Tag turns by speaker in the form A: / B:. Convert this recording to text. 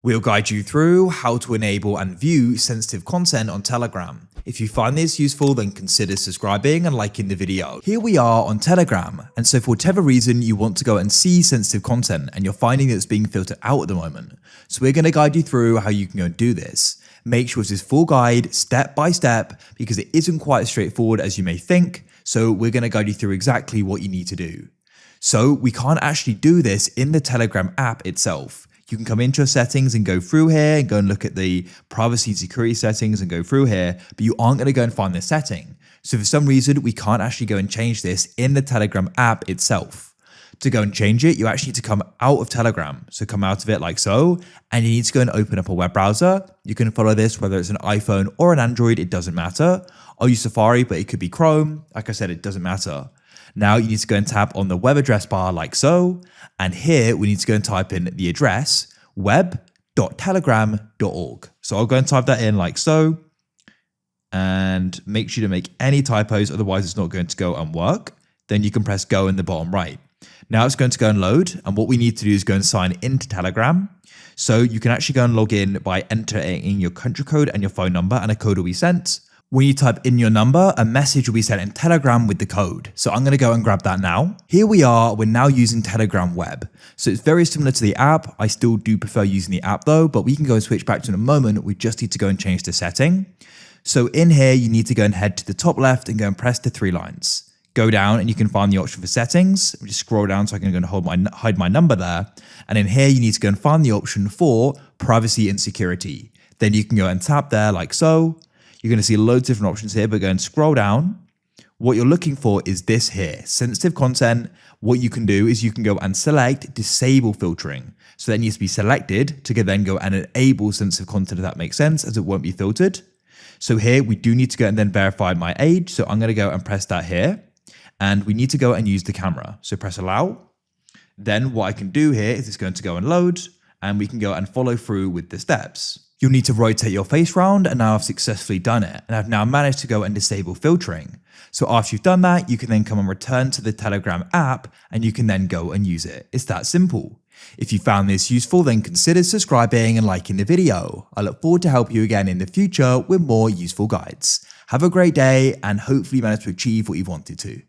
A: We'll guide you through how to enable and view sensitive content on Telegram. If you find this useful, then consider subscribing and liking the video. Here we are on Telegram, and so for whatever reason you want to go and see sensitive content and you're finding that it's being filtered out at the moment. So we're going to guide you through how you can go and do this. Make sure it's this full guide step by step because it isn't quite as straightforward as you may think, so we're going to guide you through exactly what you need to do. So we can't actually do this in the Telegram app itself. You can come into your settings and go through here and go and look at the privacy and security settings and go through here, but you aren't going to go and find this setting. So for some reason, we can't actually go and change this in the Telegram app itself. To go and change it, you actually need to come out of Telegram. So come out of it like so, and you need to go and open up a web browser. You can follow this, whether it's an iPhone or an Android, it doesn't matter. I'll use Safari, but it could be Chrome. Like I said, it doesn't matter. Now you need to go and tap on the web address bar like so, and here we need to go and type in the address web.telegram.org. So I'll go and type that in like so, and make sure to make any typos, otherwise it's not going to go and work. Then you can press go in the bottom right. Now it's going to go and load, and what we need to do is go and sign into Telegram. So you can actually go and log in by entering in your country code and your phone number, and a code will be sent. When you type in your number, a message will be sent in Telegram with the code. So I'm going to go and grab that now. Here we are, we're now using Telegram Web. So it's very similar to the app. I still do prefer using the app though, but we can go and switch back to in a moment. We just need to go and change the setting. So in here, you need to go and head to the top left and go and press the three lines. Go down and you can find the option for settings. Just scroll down so I can go and hide my number there. And in here, you need to go and find the option for privacy and security. Then you can go and tap there like so. You're going to see loads of different options here, but go and scroll down. What you're looking for is this here, sensitive content. What you can do is you can go and select disable filtering. So that needs to be selected to then go and enable sensitive content, if that makes sense, as it won't be filtered. So here we do need to go and then verify my age. So I'm going to go and press that here. And we need to go and use the camera. So press allow. Then what I can do here is it's going to go and load, and we can go and follow through with the steps. You'll need to rotate your face round, and now I've successfully done it. And I've now managed to go and disable filtering. So after you've done that, you can then come and return to the Telegram app, and you can then go and use it. It's that simple. If you found this useful, then consider subscribing and liking the video. I look forward to help you again in the future with more useful guides. Have a great day, and hopefully you manage to achieve what you wanted to.